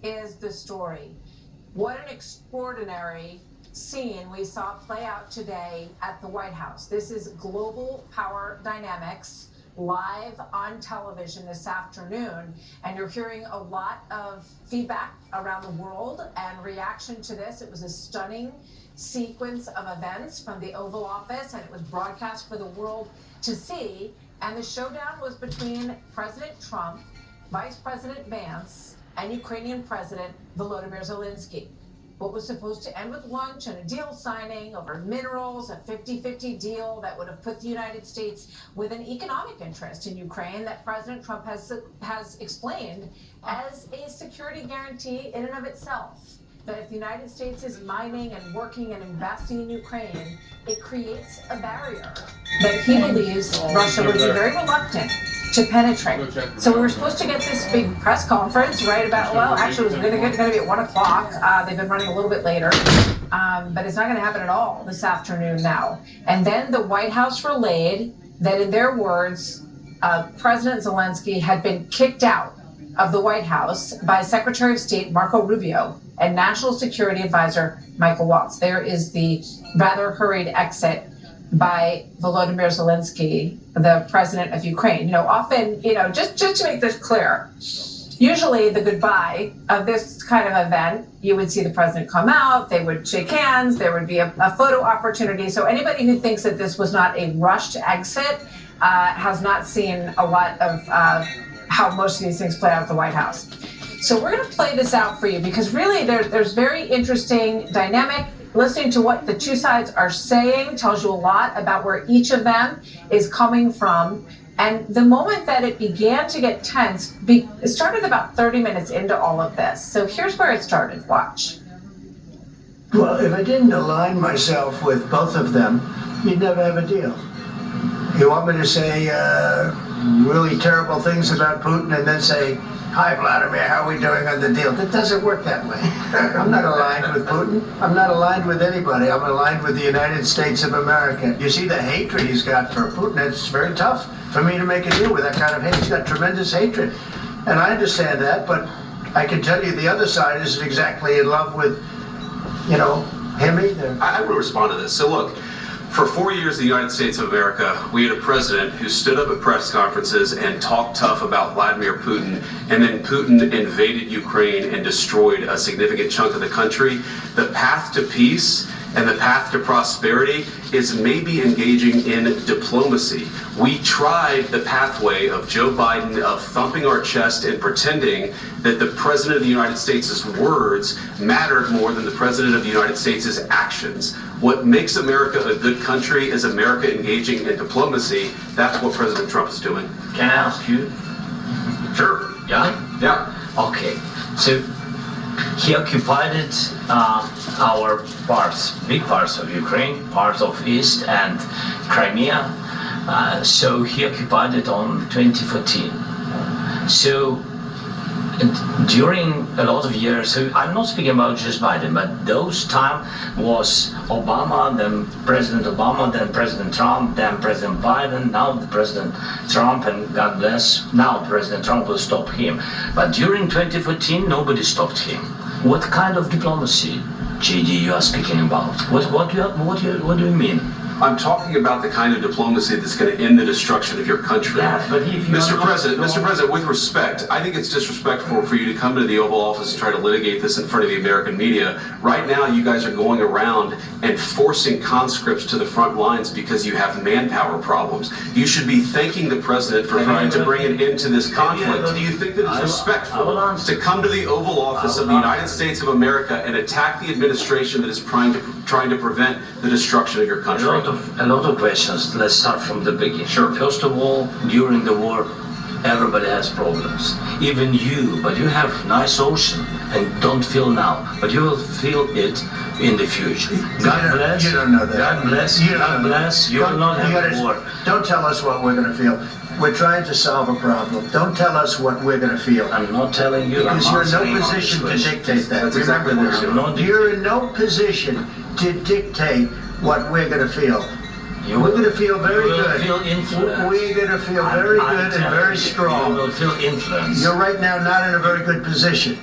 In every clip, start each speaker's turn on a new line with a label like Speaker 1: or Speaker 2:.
Speaker 1: is the story. What an extraordinary scene we saw play out today at the White House. This is global power dynamics live on television this afternoon, and you're hearing a lot of feedback around the world and reaction to this. It was a stunning sequence of events from the Oval Office, and it was broadcast for the world to see. And the showdown was between President Trump, Vice President Vance, and Ukrainian President Volodymyr Zelensky. What was supposed to end with lunch and a deal signing over minerals, a 50-50 deal that would have put the United States with an economic interest in Ukraine that President Trump has explained as a security guarantee in and of itself. That if the United States is mining and working and investing in Ukraine, it creates a barrier that he believes Russia would be very reluctant to penetrate. So we were supposed to get this big press conference right about, well, actually it was going to be at 1 o'clock. They've been running a little bit later, but it's not going to happen at all this afternoon now. And then the White House relayed that, in their words, President Zelensky had been kicked out of the White House by Secretary of State Marco Rubio and National Security Advisor Michael Waltz. There is the rather hurried exit by Volodymyr Zelensky, the president of Ukraine. Often, just to make this clear, usually the goodbye of this kind of event, you would see the president come out, they would shake hands, there would be a photo opportunity. So anybody who thinks that this was not a rushed exit has not seen a lot of how most of these things play out at the White House. So we're going to play this out for you because really there's very interesting dynamic. Listening to what the two sides are saying tells you a lot about where each of them is coming from. And the moment that it began to get tense, it started about 30 minutes into all of this. So here's where it started. Watch.
Speaker 2: Well, if I didn't align myself with both of them, you'd never have a deal. You want me to say really terrible things about Putin and then say, "Hi, Vladimir, how are we doing on the deal?" That doesn't work that way. I'm not aligned with Putin. I'm not aligned with anybody. I'm aligned with the United States of America. You see the hatred he's got for Putin. It's very tough for me to make a deal with that kind of hate. He's got tremendous hatred. And I understand that, but I can tell you the other side isn't exactly in love with, him either.
Speaker 3: I would respond to this. So look, for 4 years in the United States of America, we had a president who stood up at press conferences and talked tough about Vladimir Putin, and then Putin invaded Ukraine and destroyed a significant chunk of the country. The path to peace and the path to prosperity is maybe engaging in diplomacy. We tried the pathway of Joe Biden of thumping our chest and pretending that the President of the United States' words mattered more than the President of the United States' actions. What makes America a good country is America engaging in diplomacy. That's what President Trump is doing.
Speaker 4: Can I ask you?
Speaker 3: Sure.
Speaker 4: Yeah?
Speaker 3: Yeah.
Speaker 4: Okay. So he occupied our parts, big parts of Ukraine, parts of East and Crimea. So he occupied it on 2014. So during a lot of years, so I'm not speaking about just Biden, but those time was Obama, then President Obama, then President Trump, then President Biden, now the President Trump, and God bless, now President Trump will stop him. But during 2014, nobody stopped him. What kind of diplomacy, JD, you are speaking about? What do you mean?
Speaker 3: I'm talking about the kind of diplomacy that's going to end the destruction of your country.
Speaker 4: Yes, but if you
Speaker 3: Mr. President, with respect, I think it's disrespectful for you to come to the Oval Office and try to litigate this in front of the American media. Right now, you guys are going around and forcing conscripts to the front lines because you have manpower problems. You should be thanking the President for trying to bring an end to this conflict. Do you think that it's respectful to come to the Oval Office of the United States of America and attack the administration that is trying to prevent the destruction of your country?
Speaker 4: A lot of questions. Let's start from the beginning.
Speaker 3: Sure.
Speaker 4: First of all, during the war, everybody has problems. Even you, but you have nice ocean and don't feel now, but you will feel it in the future. God bless.
Speaker 2: You don't know that.
Speaker 4: God bless. God bless. You will not have war.
Speaker 2: Don't tell us what we're going to feel. We're trying to solve a problem. Don't tell us what we're going to feel.
Speaker 4: I'm not telling you.
Speaker 2: Because you're in no position to dictate that.
Speaker 3: That's exactly what you're doing.
Speaker 2: You're in no position to dictate what we're going to feel. We're going to feel very good.
Speaker 4: Feel influence.
Speaker 2: We're going to feel very good and very strong.
Speaker 4: You will feel influence.
Speaker 2: You're right now not in a very good position.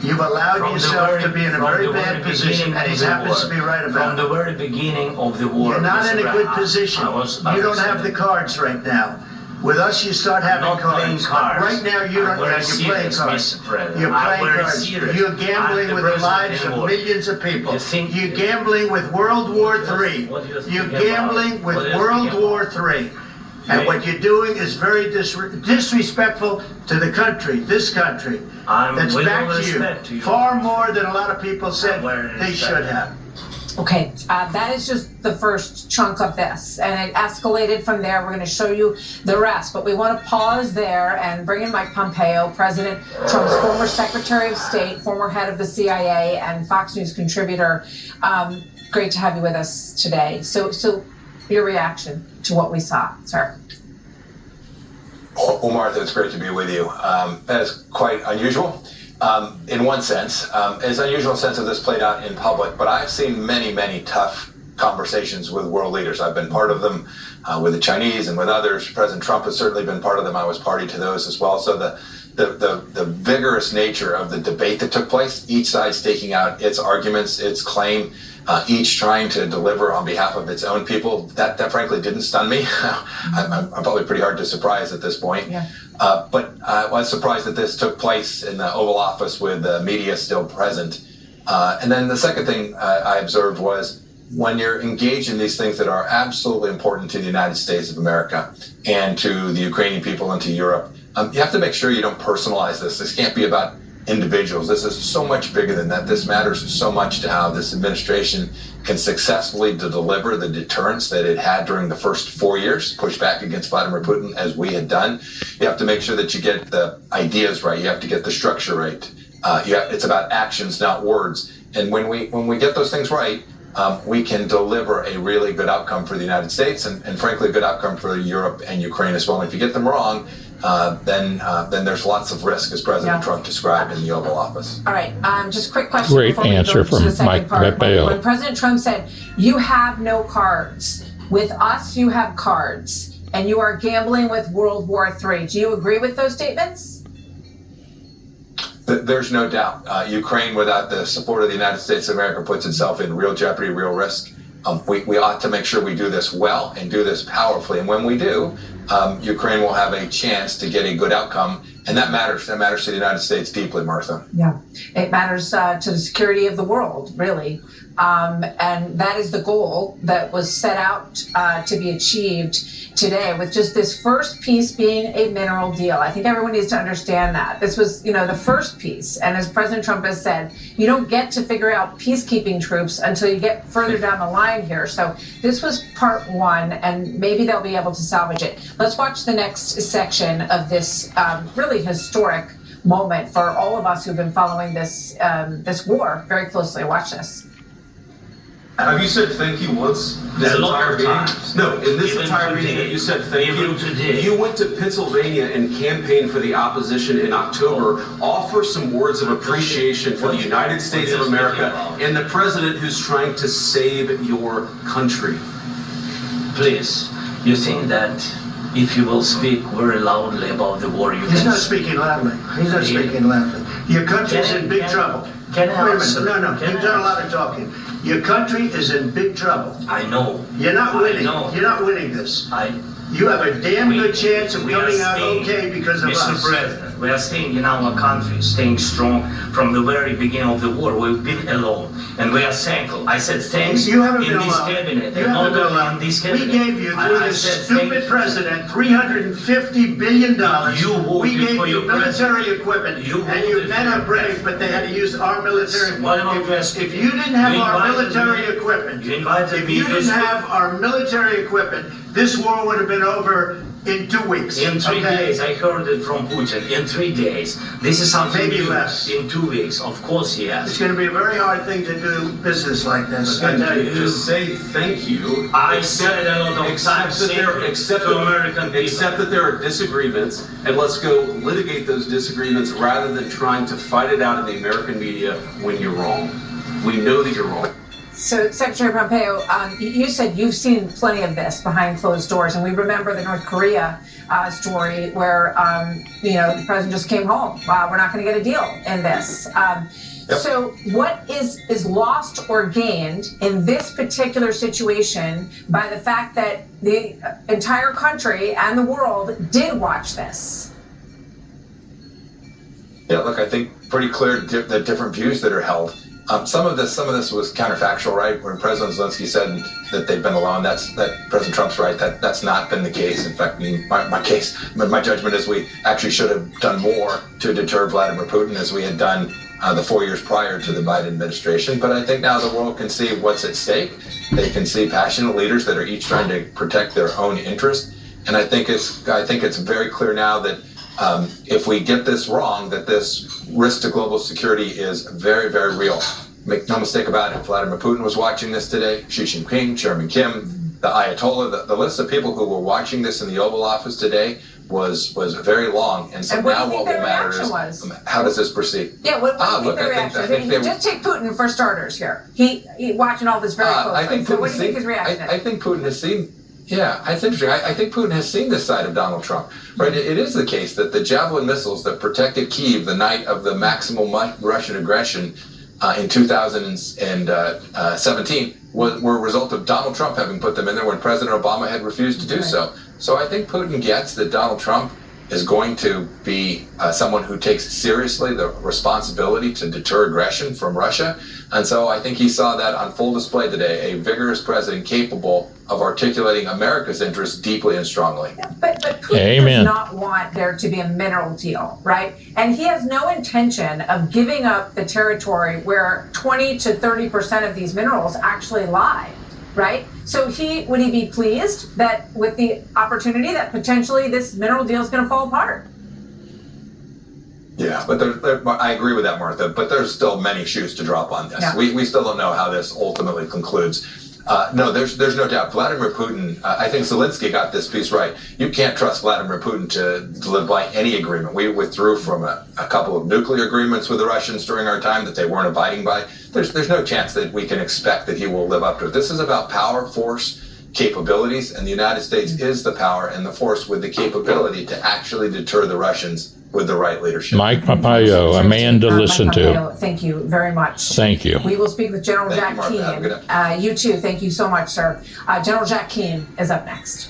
Speaker 2: You've allowed
Speaker 4: From the
Speaker 2: yourself
Speaker 4: very-
Speaker 2: to be in a
Speaker 4: from
Speaker 2: very
Speaker 4: the
Speaker 2: bad
Speaker 4: very
Speaker 2: position,
Speaker 4: beginning
Speaker 2: and he
Speaker 4: of the
Speaker 2: happens to
Speaker 4: war.
Speaker 2: be right
Speaker 4: From
Speaker 2: about
Speaker 4: the
Speaker 2: it.
Speaker 4: very beginning of the war.
Speaker 2: You're not in a
Speaker 4: Mr.
Speaker 2: good
Speaker 4: Brown,
Speaker 2: position.
Speaker 4: I
Speaker 2: You don't
Speaker 4: was
Speaker 2: have the cards right now. With us, you start having
Speaker 4: not playing
Speaker 2: cards.
Speaker 4: cards.
Speaker 2: Right now, you
Speaker 4: I'm
Speaker 2: don't.
Speaker 4: very
Speaker 2: You're playing
Speaker 4: serious,
Speaker 2: cards.
Speaker 4: Mr. President.
Speaker 2: You're
Speaker 4: I'm
Speaker 2: playing
Speaker 4: very
Speaker 2: cards.
Speaker 4: serious.
Speaker 2: You're
Speaker 4: I'm
Speaker 2: gambling
Speaker 4: the
Speaker 2: with the
Speaker 4: president
Speaker 2: lives
Speaker 4: in
Speaker 2: of
Speaker 4: war.
Speaker 2: millions of people.
Speaker 4: You think-
Speaker 2: You're gambling with World War III.
Speaker 4: What do you think
Speaker 2: You're
Speaker 4: about-
Speaker 2: gambling with
Speaker 4: what do you
Speaker 2: World
Speaker 4: think
Speaker 2: War
Speaker 4: about-
Speaker 2: III. And
Speaker 4: Wait.
Speaker 2: what you're doing is very disrespectful to the country, this country.
Speaker 4: I'm
Speaker 2: That's
Speaker 4: with all
Speaker 2: back to
Speaker 4: respect to
Speaker 2: you.
Speaker 4: you.
Speaker 2: Far more than a lot of people said
Speaker 4: very
Speaker 2: they
Speaker 4: respect.
Speaker 2: should have.
Speaker 1: Okay, that is just the first chunk of this, and it escalated from there. We're going to show you the rest, but we want to pause there and bring in Mike Pompeo, President Trump's former Secretary of State, former head of the CIA, and Fox News contributor. Great to have you with us today. So your reaction to what we saw, sir.
Speaker 5: Well, Martha, it's great to be with you. That is quite unusual. In one sense, it's unusual in the sense of this played out in public, but I've seen many, many tough conversations with world leaders. I've been part of them with the Chinese and with others. President Trump has certainly been part of them. I was party to those as well. So the vigorous nature of the debate that took place, each side staking out its arguments, its claim, each trying to deliver on behalf of its own people, that frankly didn't stun me. I'm probably pretty hard to surprise at this point.
Speaker 1: Yeah.
Speaker 5: But I was surprised that this took place in the Oval Office with the media still present. And then the second thing I observed was when you're engaged in these things that are absolutely important to the United States of America and to the Ukrainian people and to Europe, you have to make sure you don't personalize this. This can't be about individuals. This is so much bigger than that. This matters so much to how this administration can successfully deliver the deterrence that it had during the first 4 years, push back against Vladimir Putin as we had done. You have to make sure that you get the ideas right. You have to get the structure right. It's about actions, not words. And when we get those things right, we can deliver a really good outcome for the United States and frankly, a good outcome for Europe and Ukraine as well. And if you get them wrong, then there's lots of risk, as President Trump described in the Oval Office.
Speaker 1: All right, just a quick question.
Speaker 6: Great
Speaker 1: before we
Speaker 6: answer
Speaker 1: go to
Speaker 6: from
Speaker 1: the second
Speaker 6: Mike
Speaker 1: part.
Speaker 6: Pompeo.
Speaker 1: When President Trump said, "You have no cards. With us, you have cards, and you are gambling with World War III." Do you agree with those statements?
Speaker 5: There's no doubt. Ukraine, without the support of the United States of America, puts itself in real jeopardy, real risk. We ought to make sure we do this well and do this powerfully. And when we do, Ukraine will have a chance to get a good outcome. And that matters. That matters to the United States deeply, Martha.
Speaker 1: Yeah, it matters to the security of the world, really. And that is the goal that was set out to be achieved today, with just this first piece being a mineral deal. I think everyone needs to understand that. This was, the first piece. And as President Trump has said, you don't get to figure out peacekeeping troops until you get further down the line here. So this was part one, and maybe they'll be able to salvage it. Let's watch the next section of this really historic moment for all of us who've been following this war very closely. Watch this.
Speaker 3: Have you said thank you once this
Speaker 4: A lot
Speaker 3: entire
Speaker 4: of
Speaker 3: meeting?
Speaker 4: times.
Speaker 3: No, in this
Speaker 4: Even
Speaker 3: entire
Speaker 4: today.
Speaker 3: meeting, you said thank
Speaker 4: Even
Speaker 3: you.
Speaker 4: today.
Speaker 3: You went to Pennsylvania and campaigned for the opposition in October. Offer some words of appreciation for the United States of America and the president who's trying to save your country.
Speaker 4: Please, you think that if you will speak very loudly about the war, you
Speaker 2: He's
Speaker 4: can
Speaker 2: not speaking loudly. He's not speaking loudly. Your country's in big trouble.
Speaker 4: Can I
Speaker 2: Wait a
Speaker 4: answer?
Speaker 2: minute. No,
Speaker 4: Can
Speaker 2: you've
Speaker 4: I
Speaker 2: done a
Speaker 4: answer?
Speaker 2: lot of talking. Your country is in big trouble.
Speaker 4: I know.
Speaker 2: You're not winning.
Speaker 4: I know.
Speaker 2: You're not winning this.
Speaker 4: I
Speaker 2: You have a damn good chance of
Speaker 4: we are
Speaker 2: coming out
Speaker 4: staying-
Speaker 2: okay because of
Speaker 4: Mr.
Speaker 2: us.
Speaker 4: President, we are staying in our country, staying strong from the very beginning of the war. We've been alone, and we are thankful. I said thanks
Speaker 2: You haven't
Speaker 4: in
Speaker 2: been
Speaker 4: this
Speaker 2: alone.
Speaker 4: cabinet,
Speaker 2: You
Speaker 4: and not
Speaker 2: haven't been
Speaker 4: only
Speaker 2: alone.
Speaker 4: in this
Speaker 2: We
Speaker 4: cabinet.
Speaker 2: gave you, through
Speaker 4: I
Speaker 2: this
Speaker 4: said
Speaker 2: stupid
Speaker 4: thank you.
Speaker 2: president, $350 billion.
Speaker 4: You voted
Speaker 2: We gave
Speaker 4: for
Speaker 2: you
Speaker 4: your
Speaker 2: military
Speaker 4: president.
Speaker 2: equipment,
Speaker 4: You
Speaker 2: and you
Speaker 4: voted
Speaker 2: men
Speaker 4: for
Speaker 2: are
Speaker 4: your
Speaker 2: brave, but they had to use our military.
Speaker 4: What about
Speaker 2: If you didn't have
Speaker 4: You
Speaker 2: our
Speaker 4: invited
Speaker 2: military
Speaker 4: me-
Speaker 2: equipment,
Speaker 4: You invited
Speaker 2: if
Speaker 4: me
Speaker 2: you
Speaker 4: to
Speaker 2: didn't
Speaker 4: speak.
Speaker 2: have our military equipment, this war would have been over in 2 weeks.
Speaker 4: In 3
Speaker 2: okay?
Speaker 4: days, I heard it from Putin. In 3 days, this is something
Speaker 2: Maybe
Speaker 4: new.
Speaker 2: less.
Speaker 4: In 2 weeks, of course,
Speaker 2: It's
Speaker 4: yes.
Speaker 2: going to be a very hard thing to do business like this. I
Speaker 3: And
Speaker 2: tell you.
Speaker 3: just say thank you.
Speaker 4: I said a lot of
Speaker 3: Except
Speaker 4: times
Speaker 3: that there,
Speaker 4: to American people.
Speaker 3: except that there are disagreements, and let's go litigate those disagreements rather than trying to fight it out in the American media when you're wrong. We know that you're wrong.
Speaker 1: So, Secretary Pompeo, you said you've seen plenty of this behind closed doors, and we remember the North Korea story where, the president just came home. We're not going to get a deal in this.
Speaker 5: Yep.
Speaker 1: So, what is lost or gained in this particular situation by the fact that the entire country and the world did watch this?
Speaker 5: Yeah, look, I think pretty clear the different views that are held. Some of this was counterfactual, right? When President Zelensky said that they've been alone, that President Trump's right. That's not been the case. In fact, my judgment is we actually should have done more to deter Vladimir Putin as we had done the 4 years prior to the Biden administration. But I think now the world can see what's at stake. They can see passionate leaders that are each trying to protect their own interest. And I think it's very clear now that if we get this wrong, that this risk to global security is very, very real. Make no mistake about it, Vladimir Putin was watching this today, Xi Jinping, Chairman Kim, the Ayatollah, the list of people who were watching this in the Oval Office today was very long. And so now what will matter is how does this proceed?
Speaker 1: Yeah, what do you think their reaction is? Just take Putin for starters here. He watching all this very closely. So what do you think his reaction is?
Speaker 5: I think Putin has seen. Yeah, it's interesting. I think Putin has seen this side of Donald Trump. Right? It is the case that the Javelin missiles that protected Kyiv the night of the maximal Russian aggression in 2017 were a result of Donald Trump having put them in there when President Obama had refused to do so. So I think Putin gets that Donald Trump is going to be someone who takes seriously the responsibility to deter aggression from Russia. And so I think he saw that on full display today, a vigorous president capable of articulating America's interests deeply and strongly.
Speaker 1: But Putin does not want there to be a mineral deal, right? And he has no intention of giving up the territory where 20 to 30% of these minerals actually lie, right? So would he be pleased that with the opportunity that potentially this mineral deal is going to fall apart?
Speaker 5: Yeah, but I agree with that, Martha, but there's still many shoes to drop on this. Yeah. We still don't know how this ultimately concludes. No, there's no doubt. Vladimir Putin, I think Zelensky got this piece right. You can't trust Vladimir Putin to live by any agreement. We withdrew from a couple of nuclear agreements with the Russians during our time that they weren't abiding by. There's no chance that we can expect that he will live up to it. This is about power, force, capabilities, and the United States is the power and the force with the capability to actually deter the Russians with the right leadership.
Speaker 6: Mike Pompeo, a man to listen to.
Speaker 1: Thank you very much.
Speaker 6: Thank you.
Speaker 1: We will speak with General Jack Keane. You too. Thank you so much, sir. General Jack Keane is up next.